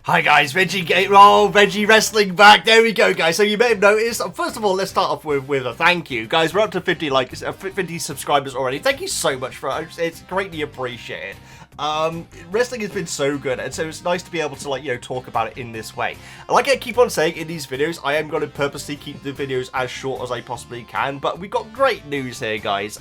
Hi guys, Veggie Wrestling back. There we go, guys. So you may have noticed. First of all, let's start off with a thank you, guys. We're up to 50 subscribers already. Thank you so much for it. It's greatly appreciated. Wrestling has been so good, and so it's nice to be able to talk about it in this way. And like I keep on saying in these videos, I am going to purposely keep the videos as short as I possibly can. But we got great news here, guys.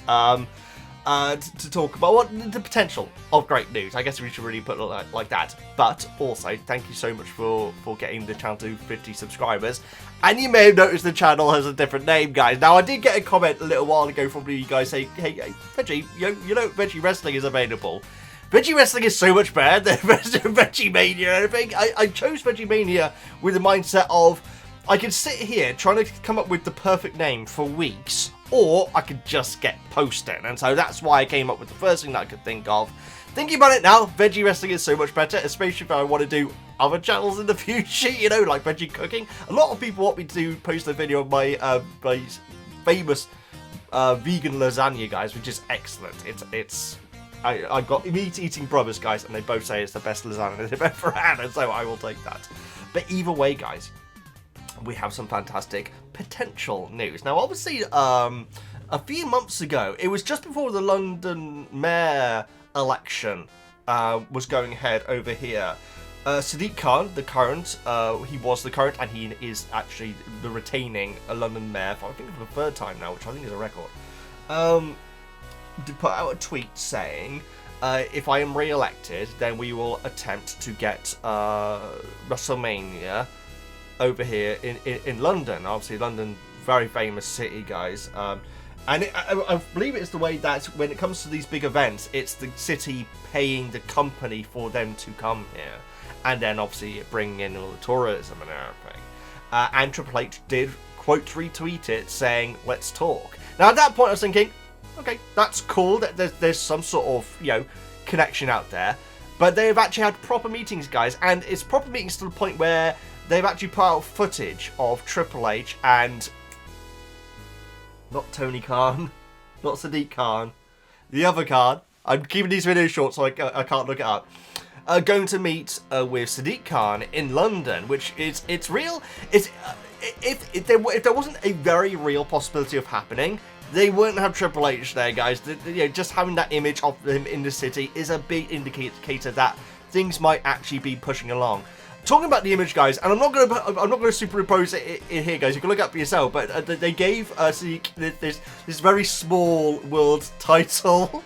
To talk about the potential of great news. I guess we should really put it like that. But also, thank you so much for getting the channel to 50 subscribers. And you may have noticed the channel has a different name, guys. Now, I did get a comment a little while ago from you guys saying, hey, Veggie, you know Veggie Wrestling is available. Veggie Wrestling is so much better than Veggie Mania and everything. I chose Veggie Mania with the mindset of, I could sit here trying to come up with the perfect name for weeks, or I could just get posted. And so that's why I came up with the first thing that I could think of. Thinking about it now, Veggie Wrestling is so much better, especially if I want to do other channels in the future, like Veggie Cooking. A lot of people want me to post a video of my famous vegan lasagna, guys, which is excellent. I got meat eating brothers, guys, and they both say it's the best lasagna they've ever had, and so I will take that. But either way, guys, we have some fantastic potential news. Now, obviously, a few months ago, it was just before the London mayor election was going ahead over here. Sadiq Khan, the current, he was the current, and he is actually the retaining London mayor for, I think, for the third time now, which I think is a record. To put out a tweet saying, if I am re-elected, then we will attempt to get WrestleMania over here in London. Obviously, London, very famous city, guys. And I believe it's the way that when it comes to these big events, it's the city paying the company for them to come here. And then, obviously, bringing in all the tourism and everything. And Triple H did, quote, retweet it, saying, let's talk. Now, at that point, I was thinking, okay, that's cool. There's some sort of, connection out there. But they've actually had proper meetings, guys. And it's proper meetings to the point where they've actually put out footage of Triple H and not Tony Khan, not Sadiq Khan, the other Khan. I'm keeping these videos short so I can't look it up. Going to meet with Sadiq Khan in London, which it's real. If there wasn't a very real possibility of happening, they wouldn't have Triple H there, guys. Just having that image of him in the city is a big indicator that things might actually be pushing along. Talking about the image, guys, and I'm not gonna superimpose it in here, guys. You can look it up for yourself. But they gave Sadiq this very small world title,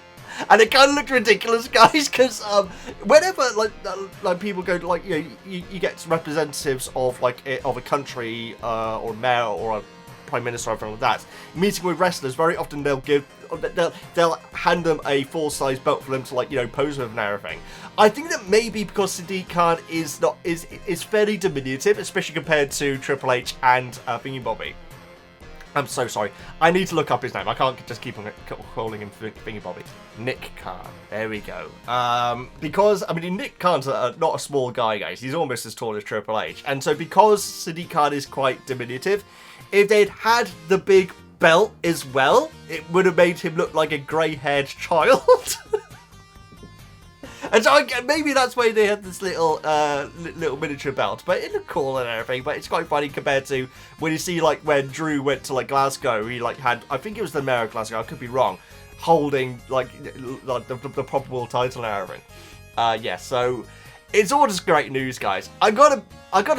and it kind of looked ridiculous, guys. Because whenever like people go to you get representatives of of a country or mayor or a prime minister or something like that meeting with wrestlers, very often they'll hand them a full-size belt for them to pose with and everything. I think that maybe because Sadiq Khan is fairly diminutive, especially compared to Triple H and Thingy Bobby. I'm so sorry. I need to look up his name. I can't just keep on calling him Thingy Bobby. Nick Khan. There we go. Because, I mean, Nick Khan's not a small guy, guys. He's almost as tall as Triple H. And so because Sadiq Khan is quite diminutive, if they'd had the big belt as well, it would have made him look like a grey-haired child. And so maybe that's why they had this little miniature belt. But it looked cool and everything. But it's quite funny compared to when you see when Drew went to Glasgow. He had, I think it was the mayor of Glasgow. I could be wrong. Holding the proper world title and everything. Yeah. So it's all just great news, guys. I gotta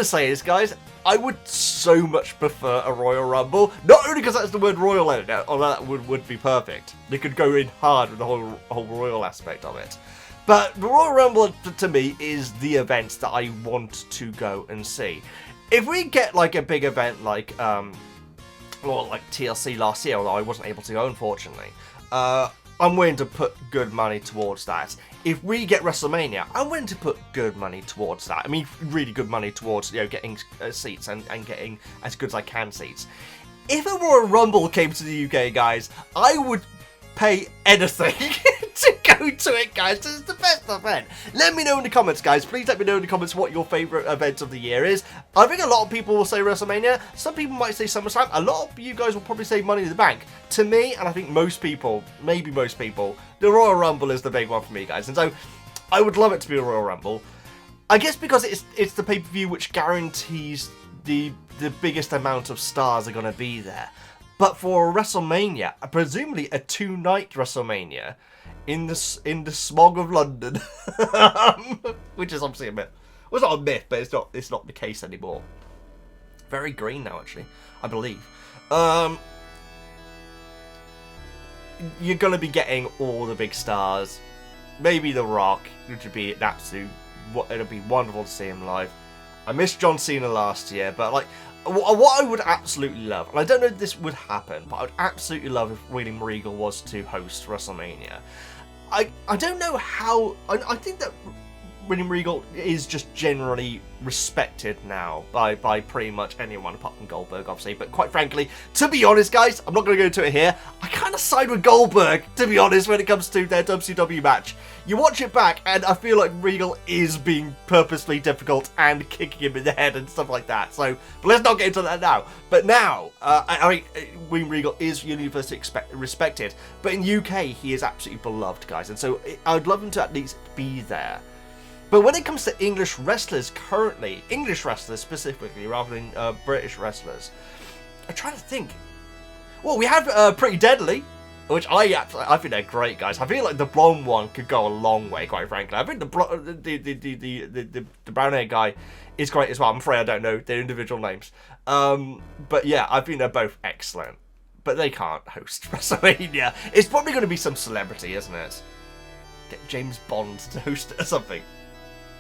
say this, guys. I would so much prefer a Royal Rumble. Not only because that's the word royal in it, although that would be perfect. They could go in hard with the whole royal aspect of it. But the Royal Rumble, to me, is the event that I want to go and see. If we get a big event like TLC last year, although I wasn't able to go, unfortunately, I'm willing to put good money towards that. If we get WrestleMania, I'm willing to put good money towards that. I mean, really good money towards getting seats and getting as good as I can seats. If a Royal Rumble came to the UK, guys, I would pay anything to go to it, guys. It's the best event. Let me know in the comments, guys. Please let me know in the comments what your favourite event of the year is. I think a lot of people will say WrestleMania. Some people might say SummerSlam. A lot of you guys will probably say Money in the Bank. To me, and I think most people, maybe most people, the Royal Rumble is the big one for me, guys. And so I would love it to be a Royal Rumble. I guess because it's the pay-per-view which guarantees the biggest amount of stars are going to be there. But for a WrestleMania, presumably a 2-night WrestleMania in the smog of London, which is obviously a myth. Well, it's not a myth, but it's not the case anymore. Very green now, actually, I believe. You're going to be getting all the big stars. Maybe The Rock, which would be an absolute... It'll be wonderful to see him live. I missed John Cena last year, but like, what I would absolutely love, and I don't know if this would happen, but I would absolutely love if William Regal was to host WrestleMania. I don't know how... I think that William Regal is just generally respected now by pretty much anyone apart from Goldberg, obviously. But quite frankly, to be honest, guys, I'm not going to go into it here. I kind of side with Goldberg, to be honest, when it comes to their WCW match. You watch it back, and I feel like Regal is being purposely difficult and kicking him in the head and stuff like that. So, but let's not get into that now. But now, I mean, William Regal is universally respected, but in UK, he is absolutely beloved, guys. And so I'd love him to at least be there. But when it comes to English wrestlers currently, English wrestlers specifically, rather than British wrestlers, I'm trying to think. Well, we have Pretty Deadly, which I think they're great, guys. I feel like the blonde one could go a long way, quite frankly. I think the brown hair guy is great as well. I'm afraid I don't know their individual names. But yeah, I think they're both excellent. But they can't host WrestleMania. It's probably going to be some celebrity, isn't it? Get James Bond to host it or something.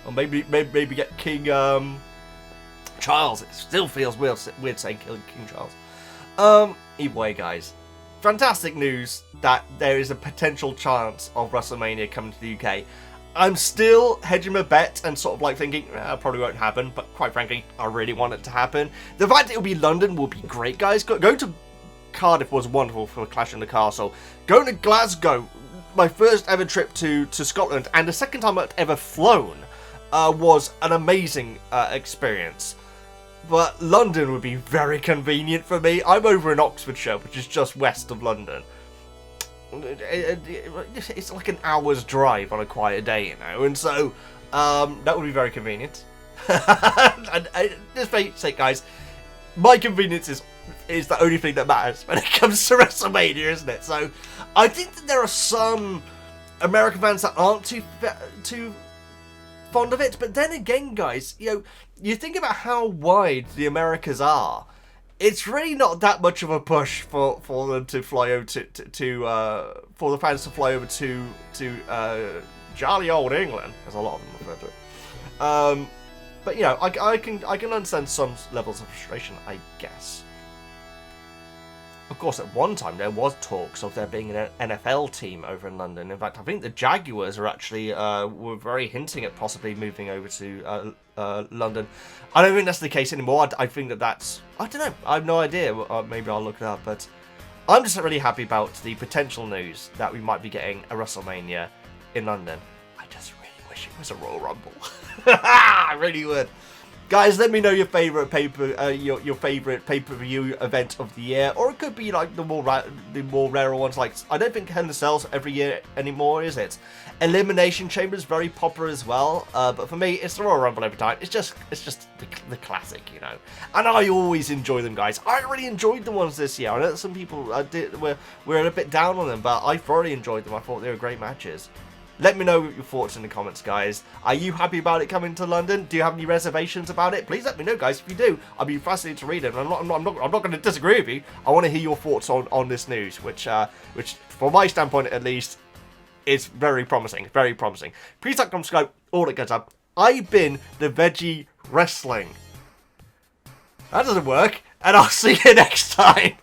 Or maybe get King Charles. It still feels weird saying King Charles. Either way, guys, fantastic news that there is a potential chance of WrestleMania coming to the UK. I'm still hedging my bet and sort of like thinking, probably won't happen, but quite frankly, I really want it to happen. The fact that it'll be London will be great, guys. Going to Cardiff was wonderful for Clash in the Castle. Going to Glasgow, my first ever trip to Scotland, and the second time I'd ever flown, was an amazing experience. But London would be very convenient for me. I'm over in Oxfordshire, which is just west of London. It's like an hour's drive on a quiet day, you know, and so that would be very convenient. and just face it, guys, my convenience is the only thing that matters when it comes to WrestleMania, isn't it? So I think that there are some American fans that aren't too fond of it, but then again, guys, you know, you think about how wide the Americas are. It's really not that much of a push for them to fly over for the fans to fly over to jolly old England, as a lot of them refer to it. But you know, I can understand some levels of frustration, I guess. Of course, at one time there was talks of there being an NFL team over in London. In fact, I think the Jaguars are actually were very hinting at possibly moving over to London. I don't think that's the case anymore. I think that's... I don't know. I have no idea. Maybe I'll look it up. But I'm just really happy about the potential news that we might be getting a WrestleMania in London. I just really wish it was a Royal Rumble. I really would. Guys, let me know your favorite your favorite pay-per-view event of the year, or it could be like the more rare ones. Like, I don't think Hell in a Cell's every year anymore, is it? Elimination Chamber is very popular as well, but for me, it's the Royal Rumble every time. It's just the classic, you know. And I always enjoy them, guys. I really enjoyed the ones this year. I know that some people were a bit down on them, but I thoroughly enjoyed them. I thought they were great matches. Let me know your thoughts in the comments, guys. Are you happy about it coming to London? Do you have any reservations about it? Please let me know, guys. If you do, I'd be fascinated to read it. I'm not going to disagree with you. I want to hear your thoughts on this news, which from my standpoint at least, is very promising. Very promising. Please like, comment, subscribe, all that good stuff. I've been the Veggie Wrestling. That doesn't work, and I'll see you next time.